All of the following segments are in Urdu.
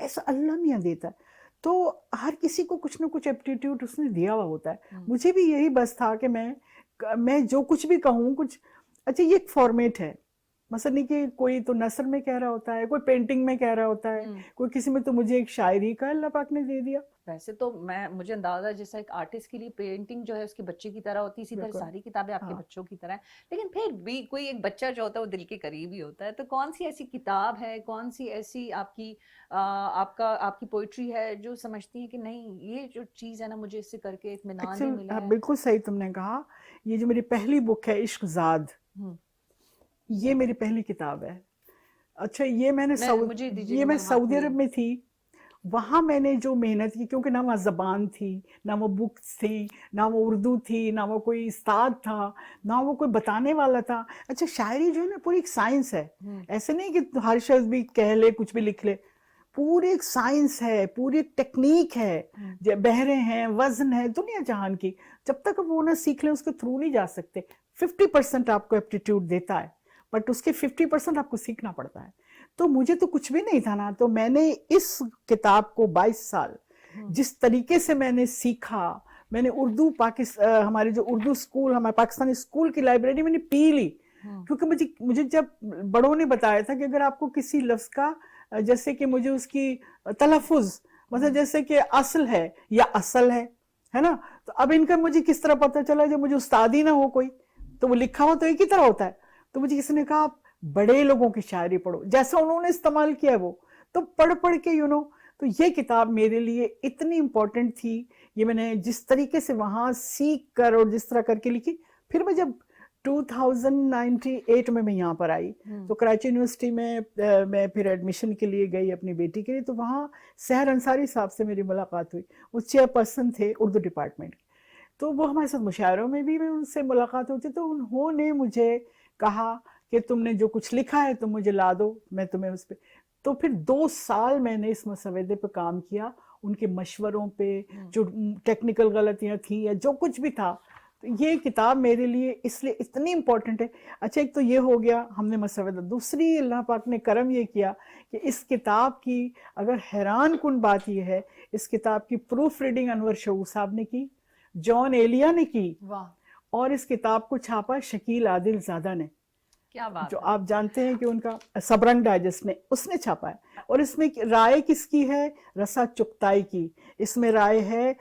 ایسا اللہ میاں دیتا ہے. تو ہر کسی کو کچھ نہ کچھ ایپٹیٹیوڈ اس نے دیا ہوا ہوتا ہے. مجھے بھی یہی بس تھا کہ میں جو کچھ بھی کہوں کچھ اچھا یہ ایک فارمیٹ ہے. مثلا نہیں کہ کوئی تو نثر میں کہہ رہا ہوتا ہے, کوئی پینٹنگ میں کہہ رہا ہوتا ہے, کوئی کسی میں, تو مجھے ایک شاعری کا اللہ پاک نے دے دیا. ویسے تو مجھے اندازہ جیسا ایک آرٹسٹ کے لیے پینٹنگ جو ہے اس کے بچے کی طرح ہوتی ہے, اسی طرح ساری کتابیں آپ کے بچوں کی طرح ہیں. لیکن پھر بھی کوئی ایک بچہ جو ہوتا ہے وہ دل کے قریب ہی ہوتا ہے. تو کون سی ایسی کتاب ہے, کون سی ایسی آپ کی پوئٹری ہے جو سمجھتی ہیں کہ نہیں یہ جو چیز ہے نا مجھے اس سے کر کے اطمینان بھی ملا ہے؟ بالکل صحیح تم نے کہا. یہ جو میری پہلی بک ہے عشق زاد, یہ میری پہلی کتاب ہے. اچھا یہ میں سعودی عرب میں تھی, وہاں میں نے جو محنت کی, کیونکہ نہ وہاں زبان تھی, نہ وہ بکس تھی, نہ وہ اردو تھی, نہ وہ کوئی استاد تھا, نہ وہ کوئی بتانے والا تھا. اچھا شاعری جو ہے نا پوری ایک سائنس ہے. ایسے نہیں کہ ہر شخص بھی کہہ لے کچھ بھی لکھ لے. پوری ایک سائنس ہے, پوری ایک ٹیکنیک ہے, بحریں ہیں, وزن ہے دنیا جہان کی. جب تک وہ نہ سیکھ لیں اس کے تھرو نہیں جا سکتے. 50% آپ کو ایپٹیٹیوڈ دیتا ہے, بٹ اس کے 50% آپ کو سیکھنا پڑتا ہے. تو مجھے تو کچھ بھی نہیں تھا نا, تو میں نے اس کتاب کو 22 سال جس طریقے سے میں نے سیکھا, میں نے اردو ہمارے جو اردو اسکول, ہمارے پاکستانی اسکول کی لائبریری میں نے پی لی. کیونکہ مجھے جب بڑوں نے بتایا تھا کہ اگر آپ کو کسی لفظ کا, جیسے کہ مجھے اس کی تلفظ, مطلب جیسے کہ اصل ہے یا اصل ہے نا, تو اب ان کا مجھے کس طرح پتہ چلا جب مجھے استاد ہی نہ ہو کوئی, تو وہ لکھا ہو تو ایک ہی طرح ہوتا ہے. تو مجھے کسی نے کہا آپ بڑے لوگوں کی شاعری پڑھو, جیسا انہوں نے استعمال کیا وہ, تو پڑھ کے تو یہ کتاب میرے لیے اتنی امپورٹنٹ تھی. یہ میں نے جس طریقے سے وہاں سیکھ کر اور جس طرح کر کے لکھی. پھر میں جب 2098 میں یہاں پر آئی, تو کراچی یونیورسٹی میں پھر ایڈمیشن کے لیے گئی اپنی بیٹی کے لیے. تو وہاں سحر انصاری صاحب سے میری ملاقات ہوئی. وہ چیئرپرسن تھے اردو ڈپارٹمنٹ, تو وہ ہمارے ساتھ مشاعروں میں بھی ان سے ملاقات ہوتی. تو انہوں نے مجھے کہا کہ تم نے جو کچھ لکھا ہے تم مجھے لا دو, میں تمہیں اس پہ. تو پھر 2 سال میں نے اس مسودے پہ کام کیا, ان کے مشوروں پہ, جو ٹیکنیکل غلطیاں تھیں یا جو کچھ بھی تھا. تو یہ کتاب میرے لیے اس لیے اتنی امپورٹنٹ ہے. اچھا ایک تو یہ ہو گیا ہم نے مسودہ. دوسری اللہ پاک نے کرم یہ کیا کہ اس کتاب کی اگر حیران کن بات یہ ہے, اس کتاب کی پروف ریڈنگ انور شعور صاحب نے کی, جان ایلیا نے کی, اور اس کتاب کو چھاپا شکیل عادل زادہ نے. کیا بات, جو آپ جانتے ہیں کہ ان کا سبرنگ ڈائجسٹ نے, اس نے چھاپا ہے. اور اس میں رائے کس کی ہے؟ رسا چغتائی کی. اس میں رائے ہے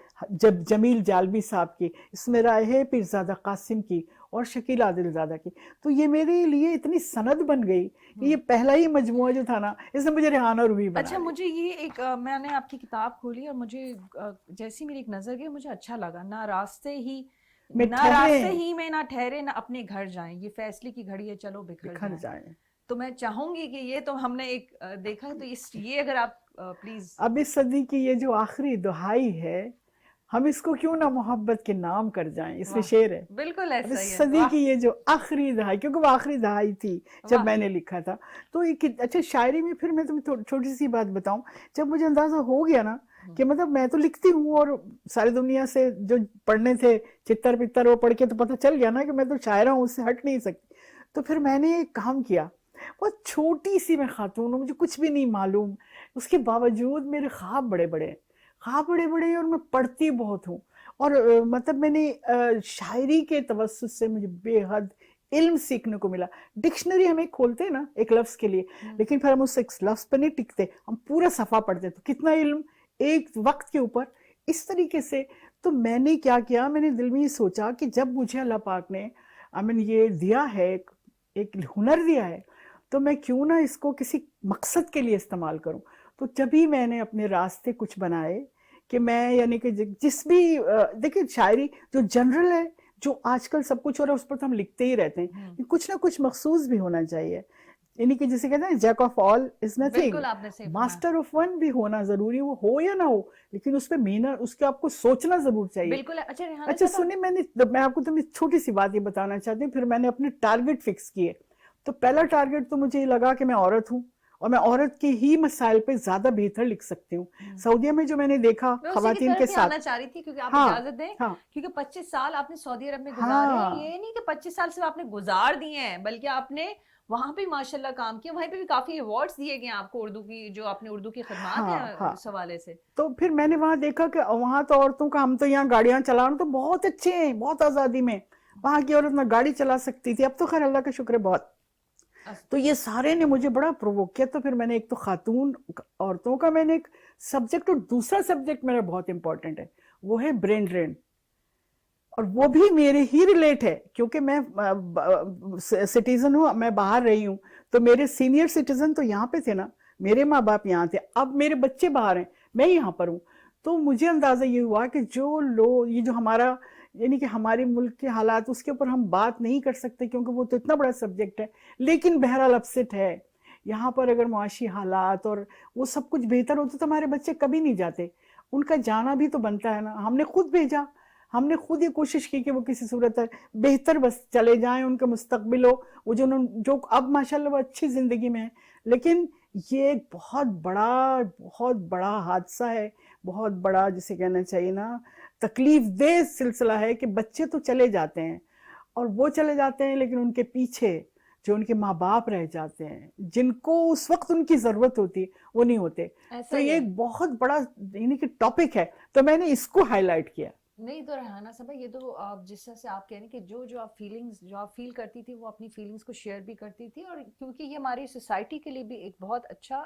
جمیل جالبی صاحب کی. اس میں رائے ہے پیرزادہ قاسم کی اور شکیل عادل زادہ کی. تو یہ میرے لیے اتنی سند بن گئی کہ یہ پہلا ہی مجموعہ جو تھا نا, اس نے مجھے ریحانہ روحی بنا. اچھا مجھے یہ ایک, میں نے آپ کی کتاب کھولی اور مجھے جیسی میری ایک نظر گئی مجھے اچھا لگا. نہ راستے ہی میں نہ ٹھہرے نہ اپنے گھر جائیں, یہ فیصلے کی گھڑی ہے چلو بکھر جائیں. تو میں چاہوں گی کہ یہ تو ہم نے ایک دیکھا ہے, تو یہ اگر آپ پلیز. اب اس صدی کی یہ جو آخری دہائی ہے, ہم اس کو کیوں نہ محبت کے نام کر جائیں, اس میں شعر ہے. بالکل ایسا ہی ہے. اس صدی کی یہ جو آخری دہائی, کیونکہ وہ آخری دہائی تھی جب میں نے لکھا تھا. تو اچھا شاعری میں پھر میں تمہیں چھوٹی سی بات بتاؤں. جب مجھے اندازہ ہو گیا نا کہ مطلب میں تو لکھتی ہوں اور ساری دنیا سے جو پڑھنے تھے چتر پتر وہ پڑھ کے تو پتہ چل گیا نا کہ میں تو شاعرہ ہوں, اس سے ہٹ نہیں سکتی. تو پھر میں نے ایک کام کیا, بہت چھوٹی سی میں خاتون ہوں, مجھے کچھ بھی نہیں معلوم, اس کے باوجود میرے خواب بڑے بڑے اور میں پڑھتی بہت ہوں. اور مطلب میں نے شاعری کے توسط سے مجھے بے حد علم سیکھنے کو ملا. ڈکشنری ہم ایک کھولتے ہیں نا ایک لفظ کے لیے, لیکن پھر ہم اس ایک لفظ پہ نہیں ٹکتے, ہم پورا صفحہ پڑھتے. تو کتنا علم ایک وقت کے اوپر اس طریقے سے. تو میں نے کیا کیا, میں نے دل میں یہ سوچا کہ جب مجھے اللہ پاک نے یہ دیا ہے, ایک ہنر دیا ہے, تو میں کیوں نہ اس کو کسی مقصد کے لیے استعمال کروں. تو جبھی میں نے اپنے راستے کچھ بنائے کہ میں یعنی کہ جس بھی دیکھیں شاعری جو جنرل ہے, جو آج کل سب کچھ ہو رہا ہے اس پر تو ہم لکھتے ہی رہتے ہیں, کچھ نہ کچھ مخصوص بھی ہونا چاہیے. یعنی کہ جسے کہتے ہیں Jack of all is nothing, master of one بھی ہونا ضروری, وہ ہو یا نہ ہو لیکن اس پہ محنت, اس کے آپ کو سوچنا ضرور چاہیے. بالکل. اچھا سنیں, میں آپ کو تمہیں چھوٹی سی بات یہ بتانا چاہتی ہوں. پھر میں نے اپنے ٹارگٹ فکس کیے. تو پہلا ٹارگٹ تو مجھے یہ لگا کہ میں عورت ہوں اور میں عورت کے ہی مسائل پہ زیادہ بہتر لکھ سکتی ہوں. سعودیہ میں جو میں نے دیکھا خواتین کے ساتھ, آنا چاہ رہی تھی کیونکہ آپ اجازت دیں, کیونکہ 25 سال آپ نے سعودی عرب میں گزارے ہیں. یہ نہیں کہ 25 سال صرف آپ نے گزار دیے ہیں, بلکہ آپ نے وہاں پہ ماشاءاللہ کام کیا, وہیں پہ بھی کافی ایوارڈز دیے گئے آپ کو اردو کی, جو آپ نے اردو کی خدمات ہاں ہیں ہاں. اس حوالے سے. تو پھر میں نے وہاں دیکھا کہ وہاں تو عورتوں کا, ہم تو یہاں گاڑیاں چلانا تو بہت اچھے ہیں, بہت آزادی میں, وہاں کی عورت نہ گاڑی چلا سکتی تھی, اب تو خیر اللہ کا شکر ہے بہت. تو یہ سارے نے مجھے بڑا پرووک کیا. تو پھر میں نے ایک تو خاتون عورتوں کا میں نے ایک سبجیکٹ, اور دوسرا سبجیکٹ میرا بہت امپورٹنٹ ہے, وہ ہے برین ڈرین, اور وہ بھی میرے ہی ریلیٹ ہے کیونکہ میں سٹیزن ہوں, میں باہر رہی ہوں, تو میرے سینئر سٹیزن تو یہاں پہ تھے نا, میرے ماں باپ یہاں تھے, اب میرے بچے باہر ہیں, میں یہاں پر ہوں. تو مجھے اندازہ یہ ہوا کہ جو لوگ, یہ جو ہمارا یعنی کہ ہمارے ملک کے حالات, اس کے اوپر ہم بات نہیں کر سکتے کیونکہ وہ تو اتنا بڑا سبجیکٹ ہے, لیکن بہرحال اپسٹ ہے. یہاں پر اگر معاشی حالات اور وہ سب کچھ بہتر ہوتا تو ہمارے بچے کبھی نہیں جاتے, ان کا جانا بھی تو بنتا ہے نا. ہم نے خود بھیجا, ہم نے خود یہ کوشش کی کہ وہ کسی صورت بہتر بس چلے جائیں, ان کا مستقبل ہو, وہ جو اب ماشاءاللہ وہ اچھی زندگی میں ہیں. لیکن یہ ایک بہت بڑا حادثہ ہے, بہت بڑا جسے کہنا چاہیے نا تکلیف دہ سلسلہ ہے کہ بچے تو چلے جاتے ہیں, اور وہ چلے جاتے ہیں لیکن ان کے پیچھے جو ان کے ماں باپ رہ جاتے ہیں, جن کو اس وقت ان کی ضرورت ہوتی وہ نہیں ہوتے. تو یہ ایک بہت بڑا یعنی کہ ٹاپک ہے, تو میں نے اس کو ہائی لائٹ کیا. نہیں تو ریحانہ صاحبہ, یہ تو آپ جس طرح سے آپ کہہ رہے ہیں کہ جو آپ فیلنگز جو آپ فیل کرتی تھی وہ اپنی فیلنگز کو شیئر بھی کرتی تھی, اور کیونکہ یہ ہماری سوسائٹی کے لیے بھی ایک بہت اچھا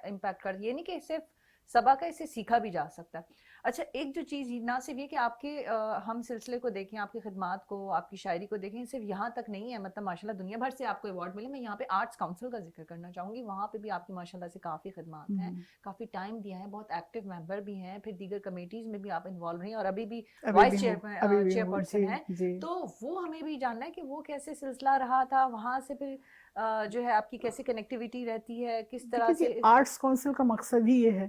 امپیکٹ کرتی ہے, یہ نہیں کہ صرف سبا کا اسے سیکھا بھی جا سکتا ہے. اچھا, ایک جو چیز نہ صرف یہ کہ آپ کے ہم سلسلے کو دیکھیں, آپ کی خدمات کو, آپ کی شاعری کو دیکھیں, صرف یہاں تک نہیں ہے, مطلب ماشاءاللہ دنیا بھر سے آپ کو ایوارڈ ملے. میں یہاں پہ آرٹس کاؤنسل کا ذکر کرنا چاہوں گی, وہاں پہ بھی آپ کی ماشاءاللہ سے کافی خدمات ہیں, کافی ٹائم دیا ہے, بہت ایکٹیو ممبر بھی ہیں, پھر دیگر کمیٹیز میں بھی آپ انوالو رہی ہیں, اور ابھی بھی وائس چیئر پرسن ہے. تو وہ ہمیں بھی جاننا ہے کہ وہ کیسے سلسلہ رہا تھا, وہاں سے پھر جو ہے آپ کی کیسے کنیکٹیویٹی رہتی ہے, کس طرح سے. آرٹس کونسل کا مقصد ہی یہ ہے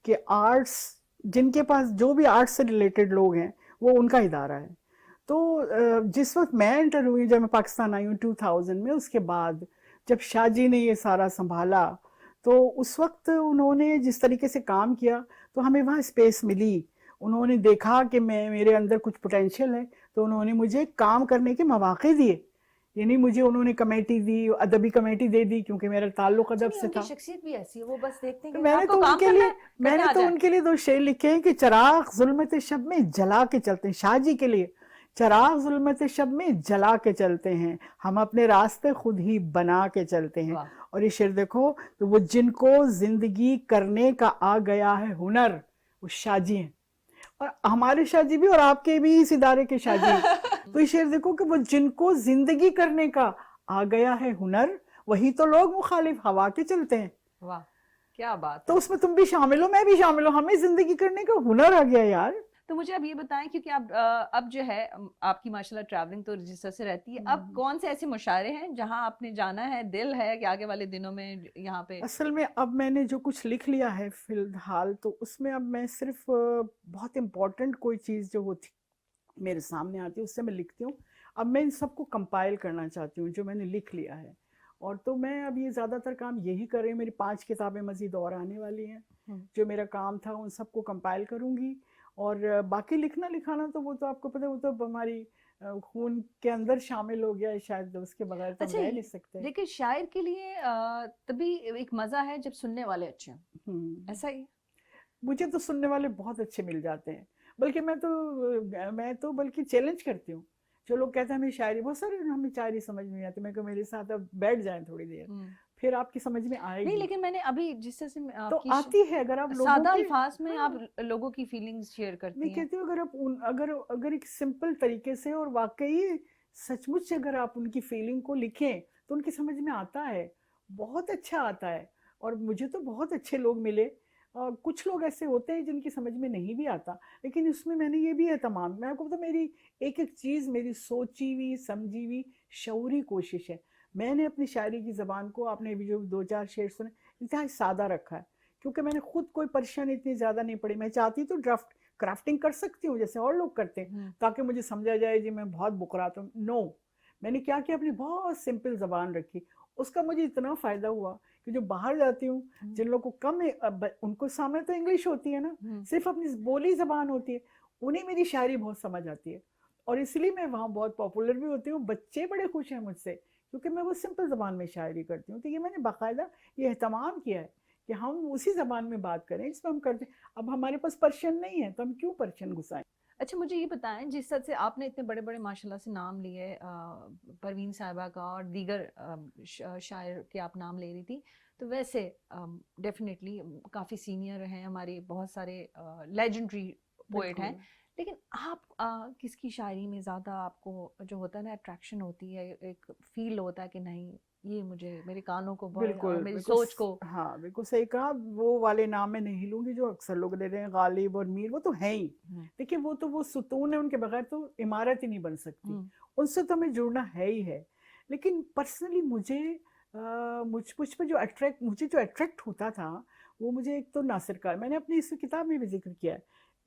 کہ آرٹس, جن کے پاس جو بھی آرٹس سے ریلیٹڈ لوگ ہیں وہ ان کا ادارہ ہے. تو جس وقت میں انٹر ہوئی, جب میں پاکستان آئی ہوں 2000 میں, اس کے بعد جب شاہ جی نے یہ سارا سنبھالا, تو اس وقت انہوں نے جس طریقے سے کام کیا تو ہمیں وہاں اسپیس ملی. انہوں نے دیکھا کہ میرے اندر کچھ پوٹینشیل ہے, تو انہوں نے مجھے کام کرنے کے مواقع دیے. یعنی مجھے انہوں نے کمیٹی دی, ادبی کمیٹی دے دی, کیونکہ میرا تعلق ادب سے تھا. شخصیت بھی ایسی ہے, وہ بس دیکھتے ہیں کہ میں نے تو ان کے لیے 2 شعر لکھے ہیں کہ چراغ ظلمت شب میں جلا کے چلتے ہیں, شاہ جی کے لیے. چراغ ظلمت شب میں جلا کے چلتے ہیں, ہم اپنے راستے خود ہی بنا کے چلتے ہیں. اور یہ شعر دیکھو, تو وہ جن کو زندگی کرنے کا آ گیا ہے ہنر, وہ شاہ جی ہیں. اور ہمارے شاہ جی بھی, اور آپ کے بھی اس ادارے کے شاہ جی. تو یہ شعر دیکھو کہ وہ جن کو زندگی کرنے کا آ گیا ہے ہنر, وہی تو لوگ مخالف ہوا کے چلتے ہیں. واہ کیا بات. تو اس میں تم بھی شامل ہو, میں بھی شامل ہوں, ہمیں زندگی کرنے کا ہنر آ گیا یار. تو مجھے اب یہ بتائیں, کیونکہ اب جو ہے آپ کی ماشاءاللہ ٹریولنگ تو جس طرح سے رہتی ہے, اب کون سے ایسے مشاعرے ہیں جہاں آپ نے جانا ہے, دل ہے کہ آگے والے دنوں میں یہاں پہ؟ اصل میں اب میں نے جو کچھ لکھ لیا ہے فی الحال, تو اس میں اب میں صرف بہت امپورٹنٹ کوئی چیز جو ہوتی میرے سامنے آتی ہے اس سے میں لکھتی ہوں. اب میں ان سب کو کمپائل کرنا چاہتی ہوں جو میں نے لکھ لیا ہے, اور تو میں اب یہ زیادہ تر کام یہی کر رہی ہوں. میری 5 کتابیں مزید اور آنے والی ہیں, جو میرا کام تھا ان سب کو کمپائل کروں گی. اور باقی لکھنا لکھانا تو وہ تو آپ کو پتہ ہے, وہ تو ہماری خون کے اندر شامل ہو گیا ہے, شاید اس کے بغیر تو رہ نہیں سکتے. لیکن شاعر کے لیے تبھی ایک مزہ ہے جب سننے والے اچھے ہیں, ایسا ہی. مجھے تو سننے والے بہت اچھے مل جاتے ہیں, بلکہ میں تو بلکہ چیلنج کرتی ہوں. جو لوگ کہتے ہیں ہمیں شاعری, بہت سارے ہمیں شاعری سمجھ نہیں آتی, میں کہ میرے ساتھ اب بیٹھ جائیں تھوڑی دیر, پھر آپ کی سمجھ میں آئے گی. نہیں لیکن میں نے ابھی جس طرح سے تو آتی ہے, اگر آپ سادہ الفاظ میں آپ لوگوں کی فیلنگز شیئر کرتی ہیں. میں کہتی ہوں اگر ایک سمپل طریقے سے اور واقعی سچ مچ سے اگر آپ ان کی فیلنگ کو لکھیں تو ان کی سمجھ میں آتا ہے, بہت اچھا آتا ہے. اور مجھے تو بہت اچھے لوگ ملے, اور کچھ لوگ ایسے ہوتے ہیں جن کی سمجھ میں نہیں بھی آتا, لیکن اس میں نے یہ بھی اہتمام, میں آپ کو بتا میری ایک چیز میری سوچی ہوئی سمجھی ہوئی شعوری کوشش ہے. میں نے اپنی شاعری کی زبان کو, آپ نے بھی جو 2-4 شعر سنے, انتہائی سادہ رکھا ہے, کیونکہ میں نے خود کوئی پریشانی اتنی زیادہ نہیں پڑی. میں چاہتی تو کرافٹنگ کر سکتی ہوں جیسے اور لوگ کرتے ہیں, تاکہ مجھے سمجھا جائے جی میں بہت بکراتا ہوں. نو, میں نے کیا اپنی بہت سمپل زبان رکھی. اس کا مجھے اتنا فائدہ ہوا کہ جو باہر جاتی ہوں, جن لوگوں کو کم ان کو سامنے تو انگلش ہوتی ہے نا, صرف اپنی بولی زبان ہوتی ہے, انہیں میری شاعری بہت سمجھ آتی ہے. اور اس لیے میں وہاں بہت پاپولر بھی ہوتی ہوں. بچے بڑے خوش ہیں مجھ سے کیونکہ میں وہ سمپل زبان میں شاعری کرتی ہوں. تو یہ میں نے باقاعدہ یہ اہتمام کیا ہے کہ ہم اسی زبان میں بات کریں جس میں ہم کرتے ہیں. اب ہمارے پاس پرشین نہیں ہے تو ہم کیوں پرشین گھسائیں. اچھا مجھے یہ بتائیں، جس طرح سے آپ نے اتنے بڑے بڑے ماشاء اللہ سے نام لیے، پروین صاحبہ کا اور دیگر شاعر کے آپ نام لے رہی تھی، تو ویسے ڈیفینیٹلی کافی سینئر ہیں ہمارے، بہت سارے لیجنڈری پوئٹ ہیں، لیکن آپ کس کی شاعری میں زیادہ آپ کو جو ہوتا ہے نا اٹریکشن ہوتی ہے، ایک فیل ہوتا ہے کہ نہیں یہ مجھے میرے کانوں کو اور میری سوچ کو؟ ہاں بالکل صحیح کہا. وہ والے نام میں نہیں لوں گی جو اکثر لوگ لے رہے ہیں، غالب اور میر، وہ تو ہیں ہی. دیکھیے وہ تو وہ ستون ہے، ان کے بغیر تو عمارت ہی نہیں بن سکتی. ان سے تو ہمیں جڑنا ہے ہی ہے. لیکن پرسنلی مجھ پہ جو اٹریکٹ ہوتا تھا وہ مجھے ایک تو ناصر کاظمی، میں نے اپنی اس کتاب میں بھی ذکر کیا ہے،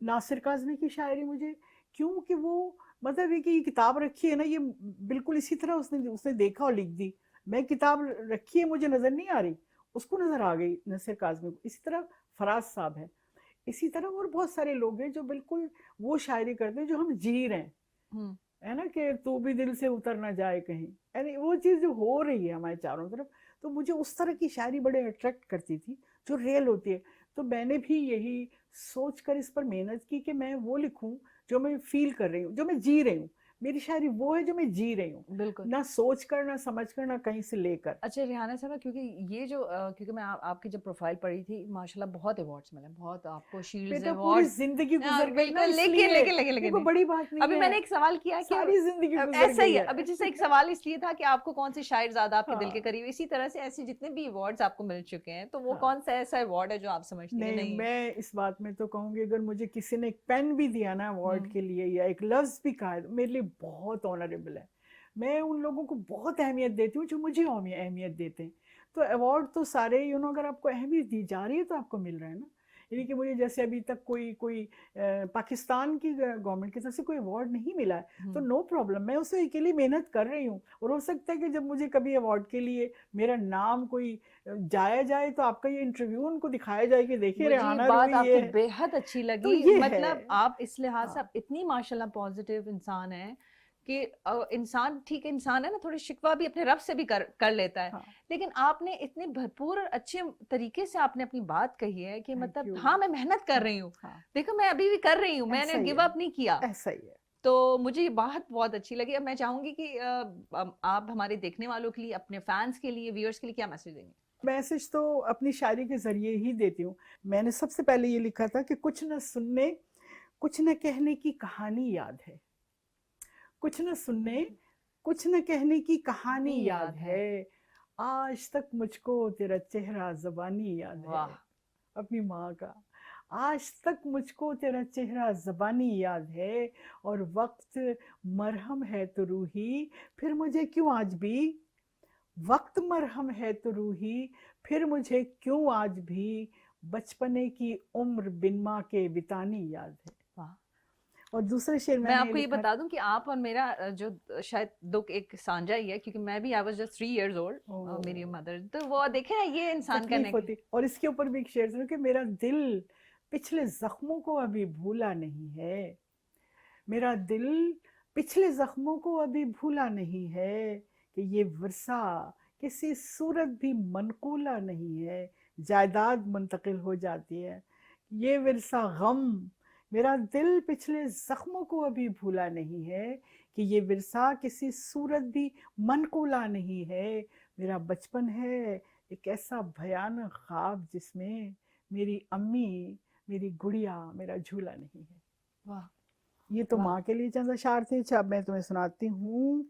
ناصر کاظمی کی شاعری مجھے کیوں کہ وہ مطلب یہ کہ یہ کتاب رکھی ہے نا، یہ بالکل اسی طرح اس نے دیکھا اور لکھ دی. میں کتاب رکھی ہے مجھے نظر نہیں آ رہی، اس کو نظر آ گئی ناصر کاظمی کو. اسی طرح فراز صاحب ہے، اسی طرح اور بہت سارے لوگ ہیں جو بالکل وہ شاعری کرتے ہیں جو ہم جی رہے ہیں، ہے نا، کہ تو بھی دل سے اتر نہ جائے کہیں، یعنی وہ چیز جو ہو رہی ہے ہمارے چاروں طرف. تو مجھے اس طرح کی شاعری بڑے اٹریکٹ کرتی تھی جو ریئل ہوتی ہے. تو میں نے بھی یہی سوچ کر اس پر محنت کی کہ میں وہ لکھوں جو میں فیل کر رہی ہوں، جو میں جی رہی ہوں. میری شاعری وہ ہے جو میں جی رہی ہوں، بالکل، نہ سوچ کر، نہ سمجھ کر، نہ کہیں سے لے کر. اچھا ریحانہ صاحبہ، کیونکہ یہ جو کیونکہ میں آپ کی جب پروفائل پڑھی تھی، ماشاءاللہ بہت ایوارڈس ملے، بہت آپ کو شیلڈز، بیٹا پوری ایوارڈ. زندگی گزر گئی نا، بالکل، اس لیے لیکن یہ کوئی بڑی بات نہیں ہے. ابھی میں نے ایک سوال کیا کہ ساری زندگی گزر ایسا ہی گئی ہے، ابھی جیسے ایک سوال اس لیے تھا کہ آپ کو کون سے شاعر زیادہ آپ کے دل کے ہاں قریب، اسی طرح سے ایسے جتنے بھی ایوارڈز آپ کو مل چکے ہیں، تو وہ ہاں. کون سا ایسا ایوارڈ ہے جو آپ سمجھتے ہیں نہیں، میں اس بات میں تو کہوں گی اگر مجھے کسی نے ایک پین بھی دیا نا ایوارڈ کے لیے یا ایک لفظ بھی کہا، میرے لیے بہت آنریبل ہے. میں ان لوگوں کو بہت اہمیت دیتی ہوں جو مجھے اہمیت دیتے ہیں. تو ایوارڈ تو سارے اگر آپ کو اہمیت دی جا رہی ہے تو آپ کو مل رہا ہے نا. یعنی کہ مجھے جیسے ابھی تک کوئی پاکستان کی گورنمنٹ کی طرف سے کوئی ایوارڈ نہیں ملا ہے تو نو پرابلم، میں اسے کے لیے محنت کر رہی ہوں. اور ہو سکتا ہے کہ جب مجھے کبھی ایوارڈ کے لیے میرا نام کوئی جایا جائے تو آپ کا یہ انٹرویو ان کو دکھایا جائے کہ دیکھیے ریحانہ بات آپ روی کی بے حد اچھی لگی. مطلب آپ اس لحاظ سے اتنی ماشاءاللہ پازیٹیو انسان ہیں کہ انسان ٹھیک ہے، انسان ہے نا، تھوڑے شکوہ بھی اپنے رب سے بھی کر لیتا ہے، لیکن آپ نے اتنے بھرپور اور اچھے طریقے سے آپ نے اپنی بات کہی ہے کہ مطلب ہاں میں محنت کر رہی ہوں، دیکھو میں ابھی بھی کر رہی ہوں، میں نے گیو اپ نہیں کیا. ایسا ہی ہے. تو مجھے یہ بات بہت اچھی لگی. اب میں چاہوں گی کہ آپ ہمارے دیکھنے والوں کے لیے، اپنے فینس کے لیے، ویورز کے لیے کیا میسج دیں گے؟ میسج تو اپنی شاعری کے ذریعے ہی دیتی ہوں. میں نے سب سے پہلے یہ لکھا تھا کہ کچھ نہ سننے، کچھ نہ کہنے کی کہانی یاد ہے. کچھ نہ سننے، کچھ نہ کہنے کی کہانی یاد ہے. آج تک مجھ کو تیرا چہرہ زبانی یاد ہے. اپنی ماں کا آج تک مجھ کو تیرا چہرہ زبانی یاد ہے. اور وقت مرہم ہے تو روحی، پھر مجھے کیوں آج بھی، وقت مرہم ہے تو روحی، پھر مجھے کیوں آج بھی بچپنے کی عمر بن ماں کے بتانی یاد ہے. اور دوسرے شعر میں آپ کو یہ بتا دوں کہ آپ اور میرا جو شاید دکھ ایک سانجا ہی ہے، کیونکہ میں بھی I was just 3 years old، میری مدر، تو وہ دیکھیں یہ انسان کرنے ہوتی. اور اس کے اوپر بھی ایک شعر سنو کہ میرا دل پچھلے زخموں کو ابھی بھولا نہیں ہے. میرا دل پچھلے زخموں کو ابھی بھولا نہیں ہے، کہ یہ ورثہ کسی صورت بھی منقولہ نہیں ہے. جائیداد منتقل ہو جاتی ہے. یہ ورثہ غم، میرا دل پچھلے زخموں کو ابھی بھولا نہیں ہے، کہ یہ ورثہ کسی صورت بھی منقولہ نہیں ہے. میرا بچپن ہے ایک ایسا بھیانک خواب جس میں میری امی، میری گڑیا، میرا جھولا نہیں ہے. واہ، یہ تو ماں کے لیے چند اشعار تھے. اب میں تمہیں سناتی ہوں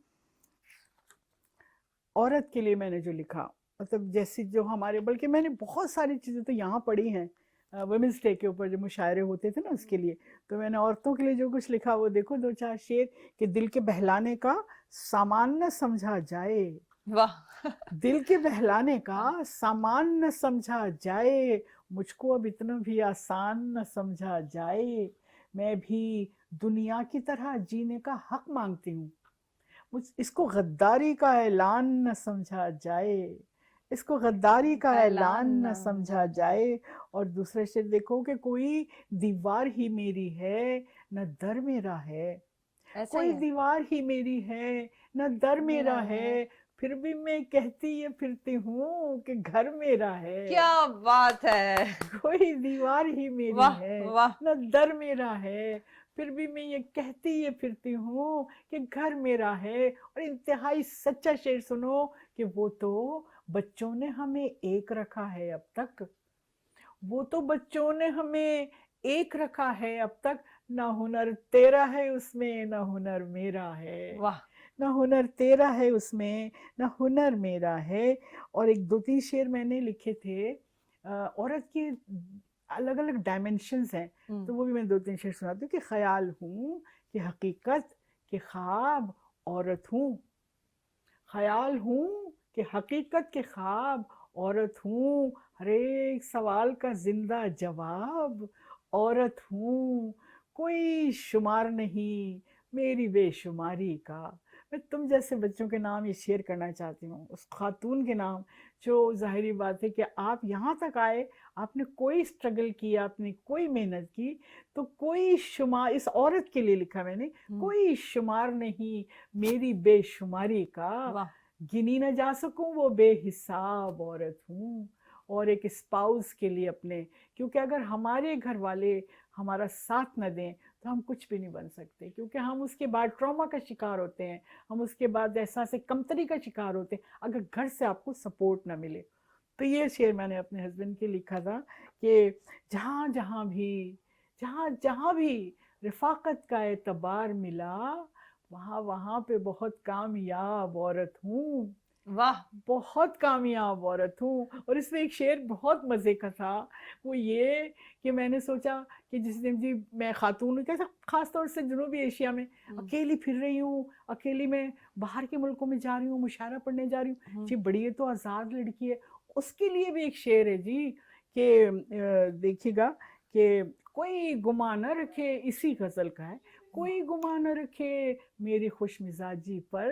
عورت کے لیے میں نے جو لکھا. مطلب جیسی جو ہمارے، بلکہ میں نے بہت ساری چیزیں تو یہاں پڑھی ہیں ویمنس ڈے کے اوپر جو مشاعرے ہوتے تھے نا اس کے لیے، تو میں نے عورتوں کے لیے جو کچھ لکھا وہ دیکھو 2-4 شعر کہ دل کے بہلانے کا سامان نہ سمجھا جائے. واہ، دل کے بہلانے کا سامان نہ سمجھا جائے، مجھ کو اب اتنا بھی آسان نہ سمجھا جائے. میں بھی دنیا کی طرح جینے کا حق مانگتی ہوں. اس کو غداری کا اعلان نہ سمجھا جائے، اس کو غداری کا اعلان نہ سمجھا جائے. اور دوسرے شعر دیکھو کہ کوئی دیوار ہی میری ہے نہ در میرا ہے. کوئی دیوار ہی میری ہے نہ در میرا ہے، پھر بھی میں کہتی یہ پھرتی ہوں کہ گھر میرا ہے. کیا بات ہے. کوئی دیوار ہی میری واہ ہے واہ. نہ در میرا ہے. پھر بھی میں یہ کہتی یہ پھرتی ہوں کہ گھر میرا ہے. اور انتہائی سچا شعر سنو کہ وہ تو بچوں نے ہمیں ایک رکھا ہے اب تک. وہ تو بچوں نے ہمیں ایک رکھا ہے اب تک. نہ ہنر تیرا ہے اس میں نہ ہنر میرا ہے. واہ. نہ ہنر تیرا ہے اس میں نہ ہنر میرا ہے. اور ایک دو تین شعر میں نے لکھے تھے عورت کی الگ الگ ڈائمینشنز ہیں, تو وہ بھی میں دو تین شعر سناتی ہوں. کہ خیال ہوں کہ حقیقت کہ خواب عورت ہوں. خیال ہوں کہ حقیقت کے خواب عورت ہوں. ہر ایک سوال کا زندہ جواب عورت ہوں. کوئی شمار نہیں میری بے شماری کا. میں تم جیسے بچوں کے نام یہ شیئر کرنا چاہتی ہوں, اس خاتون کے نام جو ظاہری بات ہے کہ آپ یہاں تک آئے, آپ نے کوئی اسٹرگل کیا, آپ نے کوئی محنت کی, تو کوئی شمار, اس عورت کے لیے لکھا میں نے, کوئی شمار نہیں میری بے شماری کا. گنی نہ جا سکوں وہ بے حساب عورت ہوں. اور ایک اسپاؤس کے لیے اپنے, کیونکہ اگر ہمارے گھر والے ہمارا ساتھ نہ دیں تو ہم کچھ بھی نہیں بن سکتے, کیونکہ ہم اس کے بعد ٹراما کا شکار ہوتے ہیں, ہم اس کے بعد احساس کمتری کا شکار ہوتے ہیں اگر گھر سے آپ کو سپورٹ نہ ملے. تو یہ شعر میں نے اپنے ہسبینڈ کے لکھا تھا کہ جہاں جہاں بھی رفاقت کا اعتبار ملا, وہاں پہ بہت کامیاب عورت ہوں. واہ. بہت کامیاب عورت ہوں. اور اس میں ایک شعر بہت مزے کا تھا, وہ یہ کہ میں نے سوچا کہ جس دن جی میں خاتون ہوں, کیسا خاص طور سے جنوبی ایشیا میں اکیلی پھر رہی ہوں, اکیلی میں باہر کے ملکوں میں جا رہی ہوں, مشاعرہ پڑھنے جا رہی ہوں, جی بڑی تو آزاد لڑکی ہے. اس کے لیے بھی ایک شعر ہے جی کہ دیکھیے گا کہ کوئی گمان نہ رکھے, اسی غزل کا ہے, کوئی گمان نہ رکھے میری خوش مزاجی پر.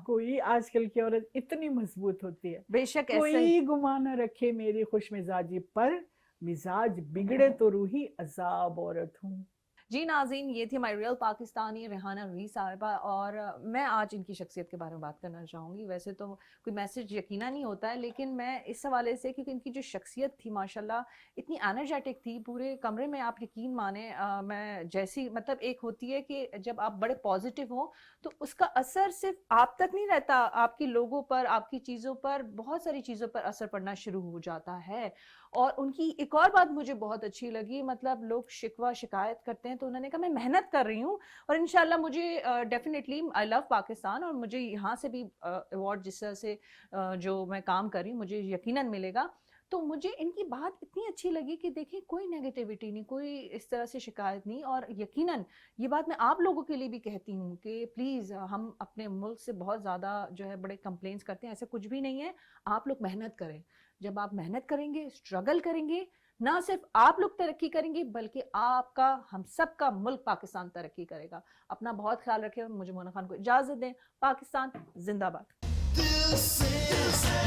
کوئی آج کل کی عورت اتنی مضبوط ہوتی ہے, بے شک کوئی گمان نہ رکھے میری خوش مزاجی پر, مزاج بگڑے تو روحی عذاب عورت ہوں. جی ناظرین, یہ تھی ہماری ریئل پاکستانی ریحانہ روحی صاحبہ, اور میں آج ان کی شخصیت کے بارے میں بات کرنا چاہوں گی. ویسے تو کوئی میسج یقیناً نہیں ہوتا ہے, لیکن میں اس حوالے سے کیونکہ ان کی جو شخصیت تھی ماشاءاللہ اتنی انرجیٹک تھی, پورے کمرے میں آپ یقین مانیں میں جیسی, مطلب ایک ہوتی ہے کہ جب آپ بڑے پازیٹیو ہوں تو اس کا اثر صرف آپ تک نہیں رہتا, آپ کی لوگوں پر, آپ کی چیزوں پر, بہت ساری چیزوں پر اثر پڑنا شروع ہو جاتا ہے. اور ان کی ایک اور بات مجھے بہت اچھی لگی, مطلب لوگ شکوہ شکایت کرتے ہیں تو انہوں نے کہا میں محنت کر رہی ہوں, اور انشاءاللہ مجھے ڈیفینیٹلی آئی لو پاکستان, اور مجھے یہاں سے بھی ایوارڈ جس طرح سے جو میں کام کر رہی ہوں مجھے یقیناً ملے گا. تو مجھے ان کی بات اتنی اچھی لگی کہ دیکھیں کوئی نیگیٹیوٹی نہیں, کوئی اس طرح سے شکایت نہیں. اور یقیناً یہ بات میں آپ لوگوں کے لیے بھی کہتی ہوں کہ پلیز, ہم اپنے ملک سے بہت زیادہ جو ہے بڑے کمپلینس کرتے ہیں, ایسا کچھ بھی نہیں ہے. آپ لوگ محنت کریں, جب آپ محنت کریں گے, اسٹرگل کریں گے, نہ صرف آپ لوگ ترقی کریں گے بلکہ آپ کا, ہم سب کا ملک پاکستان ترقی کرے گا. اپنا بہت خیال رکھیں. مجھے مونا خان کو اجازت دیں. پاکستان زندہ باد.